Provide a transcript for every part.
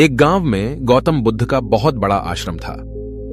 एक गांव में गौतम बुद्ध का बहुत बड़ा आश्रम था।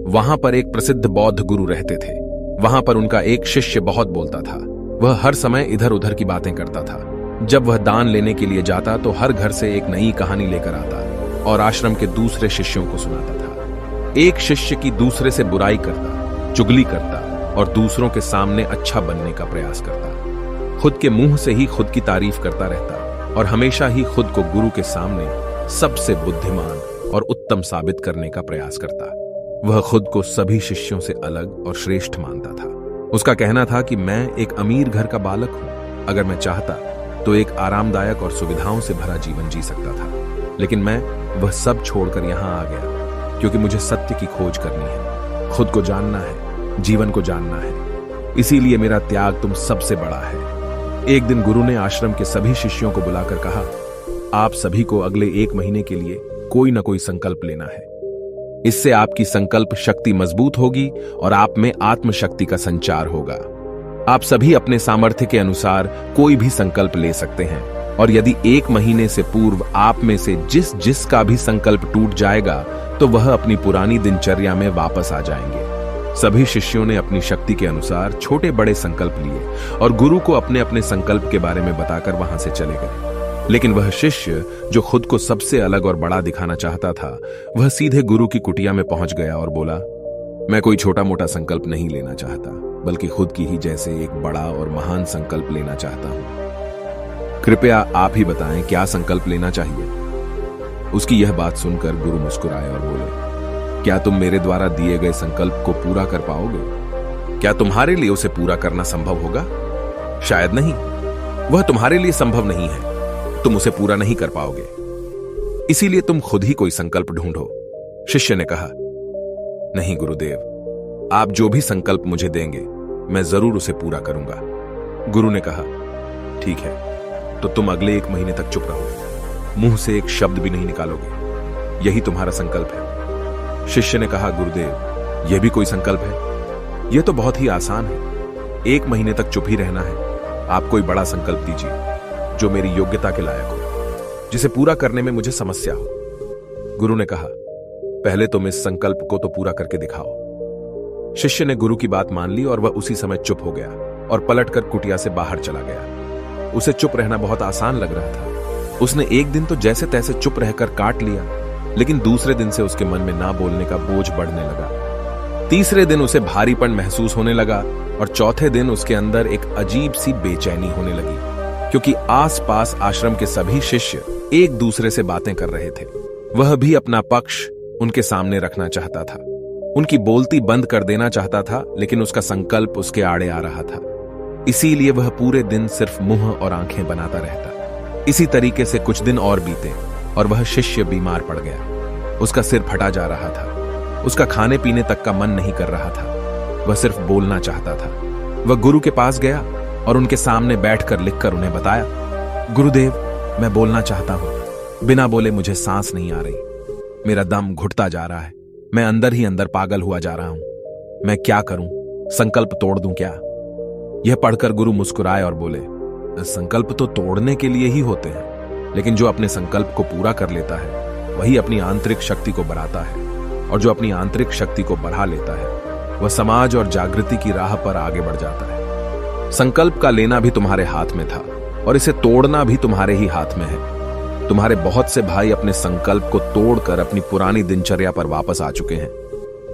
वहां पर एक प्रसिद्ध बौद्ध गुरु रहते थे। वहां पर उनका एक शिष्य बहुत बोलता था। वह हर समय इधर उधर की बातें करता था। जब वह दान लेने के लिए जाता तो हर घर से एक नई कहानी लेकर आता और आश्रम के दूसरे शिष्यों को सुनाता था। एक शिष्य की दूसरे से बुराई करता, चुगली करता और दूसरों के सामने अच्छा बनने का प्रयास करता। खुद के मुंह से ही खुद की तारीफ करता रहता और हमेशा ही खुद को गुरु के सामने सबसे बुद्धिमान और उत्तम साबित करने का प्रयास करता। वह खुद को सभी शिष्यों से अलग और श्रेष्ठ मानता था। उसका कहना था कि मैं एक अमीर घर का बालक हूं। अगर मैं चाहता तो एक आरामदायक और सुविधाओं से भरा जीवन जी सकता था, लेकिन मैं वह सब छोड़कर यहां आ गया क्योंकि मुझे सत्य की खोज करनी है, खुद को जानना है, जीवन को जानना है। इसीलिए मेरा त्याग तुम सबसे बड़ा है। एक दिन गुरु ने आश्रम के सभी शिष्यों को बुलाकर कहा, आप सभी को अगले 1 महीने के लिए कोई ना कोई संकल्प लेना है। इससे आपकी संकल्प शक्ति मजबूत होगी और आप में आत्मशक्ति का संचार होगा। आप सभी अपने सामर्थ्य के अनुसार कोई भी संकल्प ले सकते हैं और यदि 1 महीने से पूर्व आप में से जिसका भी संकल्प टूट जाएगा तो वह अपनी पुरानी दिनचर्या में वापस आ जाएंगे। सभी शिष्यों ने अपनी शक्ति के अनुसार छोटे बड़े संकल्प लिए और गुरु को अपने अपने संकल्प के बारे में बताकर वहां से चले गए। लेकिन वह शिष्य जो खुद को सबसे अलग और बड़ा दिखाना चाहता था, वह सीधे गुरु की कुटिया में पहुंच गया और बोला, मैं कोई छोटा मोटा संकल्प नहीं लेना चाहता, बल्कि खुद की ही जैसे एक बड़ा और महान संकल्प लेना चाहता हूं। कृपया आप ही बताएं क्या संकल्प लेना चाहिए। उसकी यह बात सुनकर गुरु मुस्कुराए और बोले, क्या तुम मेरे द्वारा दिए गए संकल्प को पूरा कर पाओगे? क्या तुम्हारे लिए उसे पूरा करना संभव होगा? शायद नहीं। वह तुम्हारे लिए संभव नहीं है, तुम उसे पूरा नहीं कर पाओगे। इसीलिए तुम खुद ही कोई संकल्प ढूंढो। शिष्य ने कहा, नहीं गुरुदेव, आप जो भी संकल्प मुझे देंगे मैं जरूर उसे पूरा करूंगा। गुरु ने कहा, ठीक है, तो तुम अगले 1 महीने तक चुप रहो, मुंह से एक शब्द भी नहीं निकालोगे। यही तुम्हारा संकल्प है। शिष्य ने कहा, गुरुदेव, यह भी कोई संकल्प है? यह तो बहुत ही आसान है। 1 महीने तक चुप ही रहना है। आप कोई बड़ा संकल्प दीजिए जो मेरी योग्यता के लायक हो, जिसे पूरा करने में मुझे समस्या हो। गुरु ने कहा, पहले तुम इस संकल्प को तो पूरा करके दिखाओ। शिष्य ने गुरु की बात मान ली और वह उसी समय चुप हो गया और पलटकर कुटिया से बाहर चला गया। उसे चुप रहना बहुत आसान लग रहा था। उसने एक दिन तो जैसे तैसे चुप रहकर काट लिया, लेकिन दूसरे दिन से उसके मन में ना बोलने का बोझ बढ़ने लगा। तीसरे दिन उसे भारीपन महसूस होने लगा और चौथे दिन उसके अंदर एक अजीब सी बेचैनी होने लगी, क्योंकि आसपास आश्रम के सभी शिष्य एक दूसरे से बातें कर रहे थे। वह भी अपना पक्ष उनके सामने रखना चाहता था, उनकी बोलती बंद कर देना चाहता था, लेकिन उसका संकल्प उसके आड़े आ रहा था। इसीलिए वह पूरे दिन सिर्फ मुंह और आंखें बनाता रहता। इसी तरीके से कुछ दिन और बीते और वह शिष्य बीमार पड़ गया। उसका सिर फटा जा रहा था। उसका खाने पीने तक का मन नहीं कर रहा था। वह सिर्फ बोलना चाहता था। वह गुरु के पास गया और उनके सामने बैठकर लिखकर उन्हें बताया, गुरुदेव, मैं बोलना चाहता हूं। बिना बोले मुझे सांस नहीं आ रही। मेरा दम घुटता जा रहा है। मैं अंदर ही अंदर पागल हुआ जा रहा हूं। मैं क्या करूं? संकल्प तोड़ दूं क्या? यह पढ़कर गुरु मुस्कुराए और बोले, संकल्प तो तोड़ने के लिए ही होते हैं, लेकिन जो अपने संकल्प को पूरा कर लेता है वही अपनी आंतरिक शक्ति को बढ़ाता है, और जो अपनी आंतरिक शक्ति को बढ़ा लेता है वह समाज और जागृति की राह पर आगे बढ़ जाता है। संकल्प का लेना भी तुम्हारे हाथ में था और इसे तोड़ना भी तुम्हारे ही हाथ में है। तुम्हारे बहुत से भाई अपने संकल्प को तोड़कर अपनी पुरानी दिनचर्या पर वापस आ चुके हैं।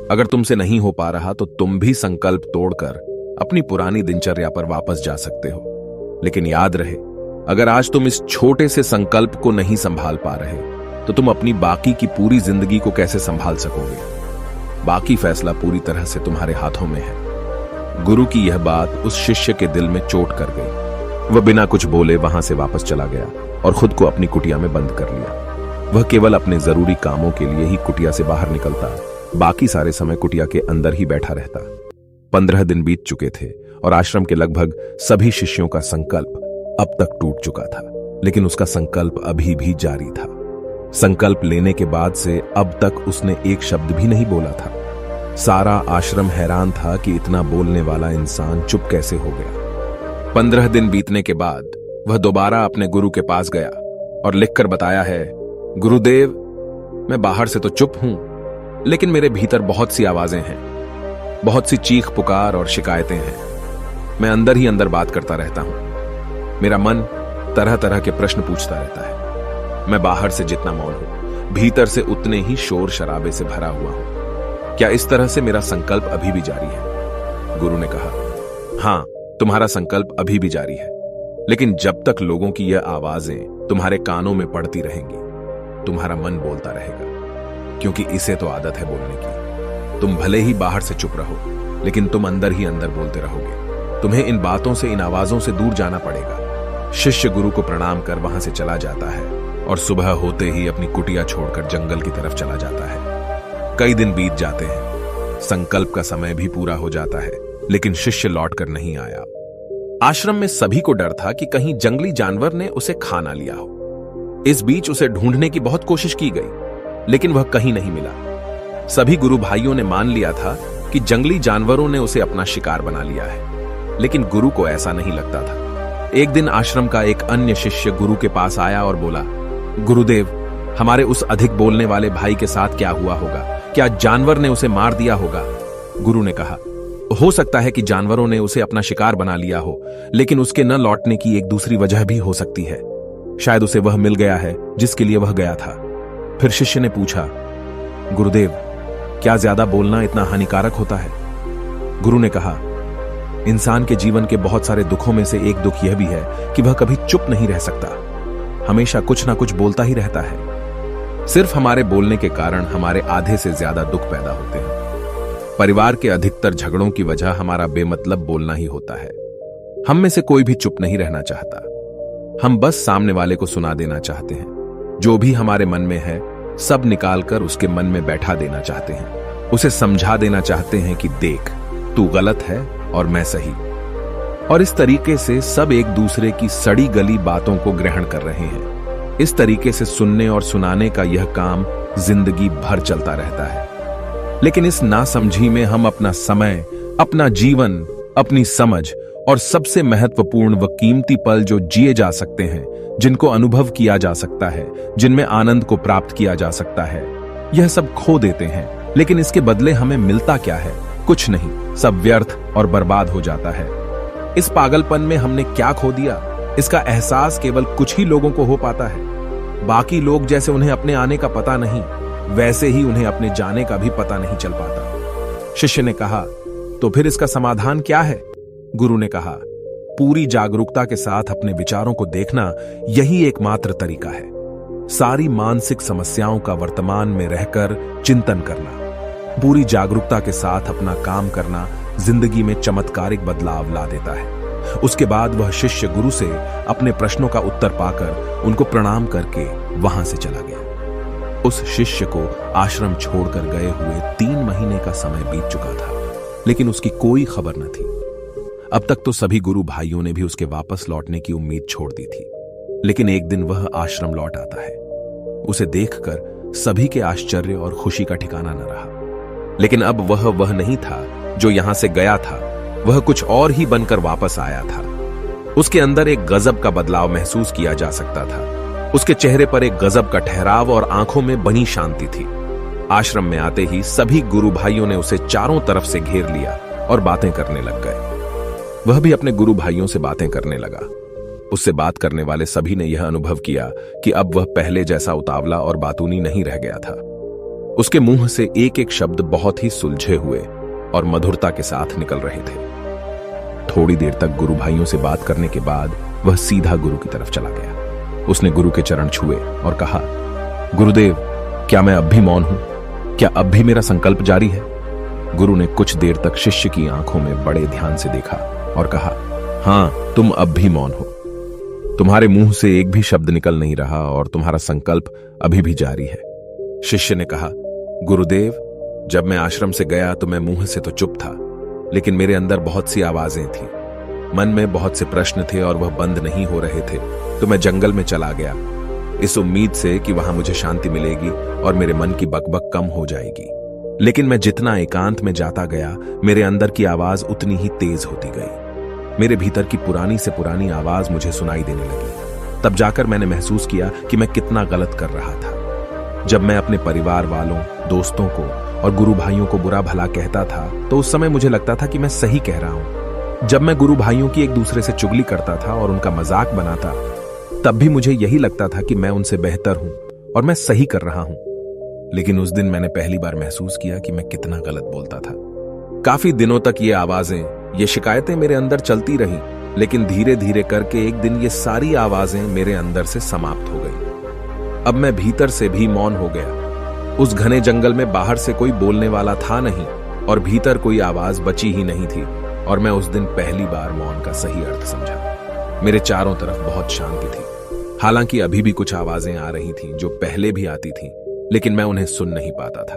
अगर तुमसे नहीं हो पा रहा तो तुम भी संकल्प तोड़कर अपनी पुरानी दिनचर्या पर वापस जा सकते हो। लेकिन याद रहे, अगर आज तुम इस छोटे से संकल्प को नहीं संभाल पा रहे तो तुम अपनी बाकी की पूरी जिंदगी को कैसे संभाल सकोगे? बाकी फैसला पूरी तरह से तुम्हारे हाथों में है। गुरु की यह बात उस शिष्य के दिल में चोट कर गई। वह बिना कुछ बोले वहां से वापस चला गया और खुद को अपनी कुटिया में बंद कर लिया। वह केवल अपने जरूरी कामों के लिए ही कुटिया से बाहर निकलता, बाकी सारे समय कुटिया के अंदर ही बैठा रहता। 15 दिन बीत चुके थे और आश्रम के लगभग सभी शिष्यों का संकल्प अब तक टूट चुका था, लेकिन उसका संकल्प अभी भी जारी था। संकल्प लेने के बाद से अब तक उसने एक शब्द भी नहीं बोला था। सारा आश्रम हैरान था कि इतना बोलने वाला इंसान चुप कैसे हो गया। 15 दिन बीतने के बाद वह दोबारा अपने गुरु के पास गया और लिखकर बताया है, गुरुदेव, मैं बाहर से तो चुप हूं, लेकिन मेरे भीतर बहुत सी आवाजें हैं, बहुत सी चीख पुकार और शिकायतें हैं। मैं अंदर ही अंदर बात करता रहता हूं। मेरा मन तरह तरह के प्रश्न पूछता रहता है। मैं बाहर से जितना मौन हूं, भीतर से उतने ही शोर शराबे से भरा हुआ हूं। क्या इस तरह से मेरा संकल्प अभी भी जारी है? गुरु ने कहा, हां, तुम्हारा संकल्प अभी भी जारी है, लेकिन जब तक लोगों की यह आवाजें तुम्हारे कानों में पड़ती रहेंगी, तुम्हारा मन बोलता रहेगा, क्योंकि इसे तो आदत है बोलने की। तुम भले ही बाहर से चुप रहो, लेकिन तुम अंदर ही अंदर बोलते रहोगे। तुम्हें इन बातों से, इन आवाजों से दूर जाना पड़ेगा। शिष्य गुरु को प्रणाम कर वहां से चला जाता है और सुबह होते ही अपनी कुटिया छोड़कर जंगल की तरफ चला जाता है। कई दिन बीत जाते हैं, संकल्प का समय भी पूरा हो जाता है, लेकिन शिष्य लौटकर नहीं आया। आश्रम में सभी को डर था कि कहीं जंगली जानवर ने उसे खा ना लिया हो। इस बीच उसे ढूंढने की बहुत कोशिश की गई, लेकिन वह कहीं नहीं मिला। सभी गुरु भाइयों ने मान लिया था कि जंगली जानवरों ने उसे अपना शिकार बना लिया है, लेकिन गुरु को ऐसा नहीं लगता था। एक दिन आश्रम का एक अन्य शिष्य गुरु के पास आया और बोला, गुरुदेव, हमारे उस अधिक बोलने वाले भाई के साथ क्या हुआ होगा? क्या जानवर ने उसे मार दिया होगा? गुरु ने कहा, हो सकता है कि जानवरों ने उसे अपना शिकार बना लिया हो, लेकिन उसके न लौटने की एक दूसरी वजह भी हो सकती है। शायद उसे वह मिल गया है जिसके लिए वह गया था। फिर शिष्य ने पूछा, गुरुदेव, क्या ज्यादा बोलना इतना हानिकारक होता है? गुरु ने कहा, इंसान के जीवन के बहुत सारे दुखों में से एक दुख यह भी है कि वह कभी चुप नहीं रह सकता, हमेशा कुछ ना कुछ बोलता ही रहता है। सिर्फ हमारे बोलने के कारण हमारे आधे से ज्यादा दुख पैदा होते हैं। परिवार के अधिकतर झगड़ों की वजह हमारा बेमतलब बोलना ही होता है। हम में से कोई भी चुप नहीं रहना चाहता। हम बस सामने वाले को सुना देना चाहते हैं। जो भी हमारे मन में है, सब निकालकर उसके मन में बैठा देना चाहते हैं। उसे समझा देना चाहते हैं कि देख, तू गलत है और मैं सही। और इस तरीके से सब एक दूसरे की सड़ी गली बातों को ग्रहण कर रहे हैं। इस तरीके से सुनने और सुनाने का यह काम जिंदगी भर चलता रहता है। लेकिन इस नासमझी में हम अपना समय, अपना जीवन, अपनी समझ और सबसे महत्वपूर्ण व कीमती पल जो जिए जा सकते हैं, जिनको अनुभव किया जा सकता है, जिनमें आनंद को प्राप्त किया जा सकता है, यह सब खो देते हैं। लेकिन इसके बदले हमें मिलता क्या है? कुछ नहीं, सब व्यर्थ और बर्बाद हो जाता है। इस पागलपन में हमने क्या खो दिया, इसका एहसास केवल कुछ ही लोगों को हो पाता है। बाकी लोग जैसे उन्हें अपने आने का पता नहीं, वैसे ही उन्हें अपने जाने का भी पता नहीं चल पाता। शिष्य ने कहा, तो फिर इसका समाधान क्या है? गुरु ने कहा, पूरी जागरूकता के साथ अपने विचारों को देखना यही एकमात्र तरीका है। सारी मानसिक समस्याओं का वर्तमान में रहकर चिंतन करना, पूरी जागरूकता के साथ अपना काम करना जिंदगी में चमत्कारिक बदलाव ला देता है। उसके बाद वह शिष्य गुरु से अपने प्रश्नों का उत्तर पाकर उनको प्रणाम करके वहां से चला गया। उस शिष्य को आश्रम छोड़कर गए हुए 3 महीने का समय बीत चुका था, लेकिन उसकी कोई खबर न थी। अब तक तो सभी गुरु भाइयों ने भी उसके वापस लौटने की उम्मीद छोड़ दी थी, लेकिन एक दिन वह आश्रम लौट आता है। उसे देखकर सभी के आश्चर्य और खुशी का ठिकाना न रहा। लेकिन अब वह नहीं था जो यहां से गया था, वह कुछ और ही बनकर वापस आया था। उसके अंदर एक गजब का बदलाव महसूस किया जा सकता था। उसके चेहरे पर एक गजब का ठहराव और आंखों में बनी शांति थी। आश्रम में आते ही सभी गुरु भाइयों ने उसे चारों तरफ से घेर लिया और बातें करने लग गए। वह भी अपने गुरु भाइयों से बातें करने लगा। उससे बात करने वाले सभी ने यह अनुभव किया कि अब वह पहले जैसा उतावला और बातूनी नहीं रह गया था। उसके मुंह से एक एक शब्द बहुत ही सुलझे हुए और मधुरता के साथ निकल रहे थे। थोड़ी देर तक गुरु भाइयों से बात करने के बाद वह सीधा गुरु की तरफ चला गया। उसने गुरु के चरण छुए और कहा, गुरुदेव, क्या मैं अब भी मौन हूं? क्या अब भी मेरा संकल्प जारी है? गुरु ने कुछ देर तक शिष्य की आंखों में बड़े ध्यान से देखा और कहा, हां, तुम अब भी मौन हो। तुम्हारे मुंह से एक भी शब्द निकल नहीं रहा और तुम्हारा संकल्प अभी भी जारी है। शिष्य ने कहा, गुरुदेव, जब मैं आश्रम से गया तो मैं मुंह से तो चुप था, लेकिन मेरे अंदर बहुत सी आवाजें थीं। मन में बहुत से प्रश्न थे और वह बंद नहीं हो रहे थे, तो मैं जंगल में चला गया, इस उम्मीद से कि वहां मुझे शांति मिलेगी और मेरे मन की बकबक कम हो जाएगी। लेकिन मैं जितना एकांत में जाता गया, मेरे अंदर की आवाज उतनी ही तेज होती गई। मेरे भीतर की पुरानी से पुरानी आवाज मुझे सुनाई देने लगी। तब जाकर मैंने महसूस किया कि मैं कितना गलत कर रहा था। जब मैं अपने परिवार वालों, दोस्तों को और गुरु भाइयों को बुरा भला कहता था तो उस समय मुझे लगता था कि मैं सही कह रहा हूं। जब मैं गुरु भाइयों की एक दूसरे से चुगली करता था और उनका मजाक बनाता, तब भी मुझे यही लगता था कि मैं उनसे बेहतर हूं और मैं सही कर रहा हूं। लेकिन उस दिन मैंने पहली बार महसूस किया कि मैं कितना गलत बोलता था। काफी दिनों तक ये आवाजें, ये शिकायतें मेरे अंदर चलती रहीं, लेकिन धीरे धीरे करके एक दिन ये सारी आवाजें मेरे अंदर से समाप्त हो गई। अब मैं भीतर से भी मौन हो गया। उस घने जंगल में बाहर से कोई बोलने वाला था नहीं और भीतर कोई आवाज बची ही नहीं थी, और मैं उस दिन पहली बार मौन का सही अर्थ समझा। मेरे चारों तरफ बहुत शांति थी। हालांकि अभी भी कुछ आवाजें आ रही थीं जो पहले भी आती थीं, लेकिन मैं उन्हें सुन नहीं पाता था।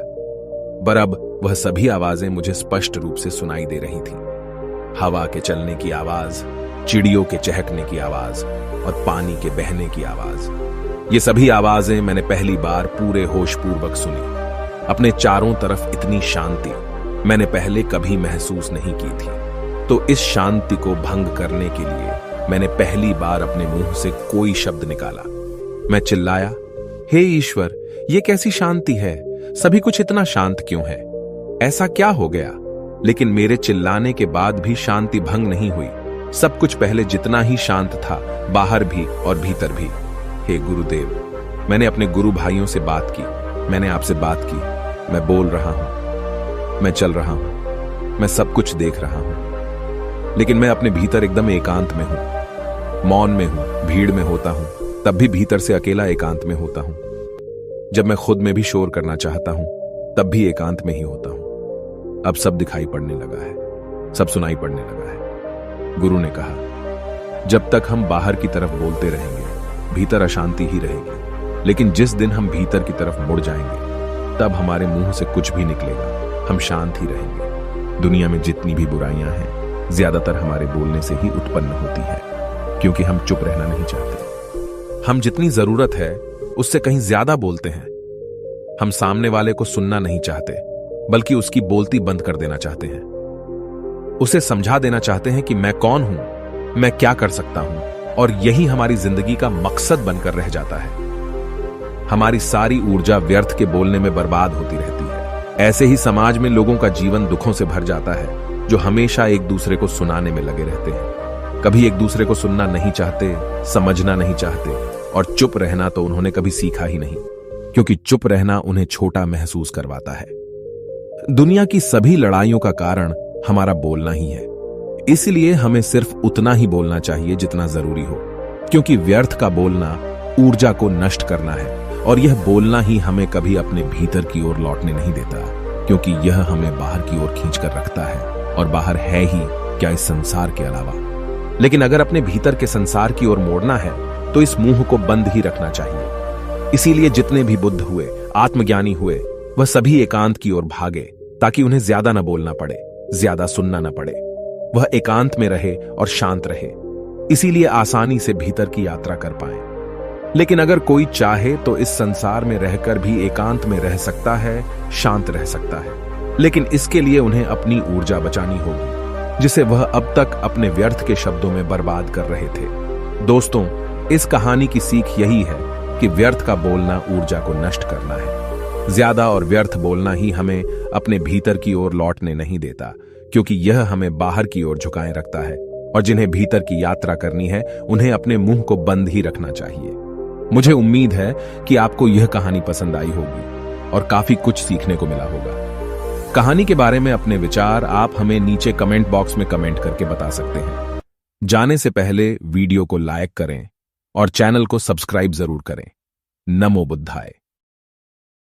पर अब वह सभी आवाजें मुझे स्पष्ट रूप से सुनाई दे रही थीं। हवा के चलने की आवाज, चिड़ियों के चहकने की आवाज और पानी के बहने की आवाज। ये सभी आवाजें मैंने पहली बार पूरे होशपूर्वक सुनी। अपने चारों तरफ इतनी शांति मैंने पहले कभी महसूस नहीं की थी। तो इस शांति को भंग करने के लिए मैंने पहली बार अपने मुंह से कोई शब्द निकाला। मैं चिल्लाया, हे ईश्वर, ये कैसी शांति है? सभी कुछ इतना शांत क्यों है? ऐसा क्या हो गया? लेकिन मेरे चिल्लाने के बाद भी शांति भंग नहीं हुई। सब कुछ पहले जितना ही शांत था, बाहर भी और भीतर भी। हे गुरुदेव, मैंने अपने गुरु भाइयों से बात की, मैंने आपसे बात की। मैं बोल रहा हूं, मैं चल रहा हूं, मैं सब कुछ देख रहा हूं, लेकिन मैं अपने भीतर एकदम एकांत में हूं, मौन में हूं, भीड़ में होता हूं, तब भी भीतर से अकेला एकांत में होता हूं। जब मैं खुद में भी शोर करना चाहता हूं, तब भी एकांत में ही होता हूं। अब सब दिखाई पड़ने लगा है, सब सुनाई पड़ने लगा है। गुरु ने कहा, जब तक हम बाहर की तरफ बोलते रहेंगे, भीतर अशांति ही रहेगी। लेकिन जिस दिन हम भीतर की तरफ मुड़ जाएंगे, तब हमारे मुंह से कुछ भी निकलेगा, हम शांत ही रहेंगे। दुनिया में जितनी भी बुराइयां हैं, ज्यादातर हमारे बोलने से ही उत्पन्न होती है, क्योंकि हम चुप रहना नहीं चाहते। हम जितनी जरूरत है उससे कहीं ज्यादा बोलते हैं। हम सामने वाले को सुनना नहीं चाहते, बल्कि उसकी बोलती बंद कर देना चाहते हैं। उसे समझा देना चाहते हैं कि मैं कौन हूं, मैं क्या कर सकता हूं, और यही हमारी जिंदगी का मकसद बनकर रह जाता है। हमारी सारी ऊर्जा व्यर्थ के बोलने में बर्बाद होती रहती है। ऐसे ही समाज में लोगों का जीवन दुखों से भर जाता है, जो हमेशा एक दूसरे को सुनाने में लगे रहते हैं। कभी एक दूसरे को सुनना नहीं चाहते, समझना नहीं चाहते, और चुप रहना तो उन्होंने कभी सीखा ही नहीं, क्योंकि चुप रहना उन्हें छोटा महसूस करवाता है। दुनिया की सभी लड़ाइयों का कारण हमारा बोलना ही है। इसलिए हमें सिर्फ उतना ही बोलना चाहिए जितना जरूरी हो, क्योंकि व्यर्थ का बोलना ऊर्जा को नष्ट करना है, और यह बोलना ही हमें कभी अपने भीतर की ओर लौटने नहीं देता, क्योंकि यह हमें बाहर की ओर खींचकर रखता है, और बाहर है ही क्या इस संसार के अलावा। लेकिन अगर अपने भीतर के संसार की ओर मोड़ना है, तो इस मुंह को बंद ही रखना चाहिए। इसीलिए जितने भी बुद्ध हुए, आत्मज्ञानी हुए, वह सभी एकांत की ओर भागे, ताकि उन्हें ज्यादा न बोलना पड़े, ज्यादा सुनना न पड़े। वह एकांत में रहे और शांत रहे, इसीलिए आसानी से भीतर की यात्रा कर पाए। लेकिन अगर कोई चाहे तो इस संसार में रहकर भी एकांत में रह सकता है, शांत रह सकता है। लेकिन इसके लिए उन्हें अपनी ऊर्जा बचानी होगी, जिसे वह अब तक अपने व्यर्थ के शब्दों में बर्बाद कर रहे थे। दोस्तों, इस कहानी की सीख यही है कि व्यर्थ का बोलना ऊर्जा को नष्ट करना है। ज्यादा और व्यर्थ बोलना ही हमें अपने भीतर की ओर लौटने नहीं देता, क्योंकि यह हमें बाहर की ओर झुकाए रखता है, और जिन्हें भीतर की यात्रा करनी है, उन्हें अपने मुंह को बंद ही रखना चाहिए। मुझे उम्मीद है कि आपको यह कहानी पसंद आई होगी और काफी कुछ सीखने को मिला होगा। कहानी के बारे में अपने विचार आप हमें नीचे कमेंट बॉक्स में कमेंट करके बता सकते हैं। जाने से पहले वीडियो को लाइक करें और चैनल को सब्सक्राइब जरूर करें। नमो बुद्धाय।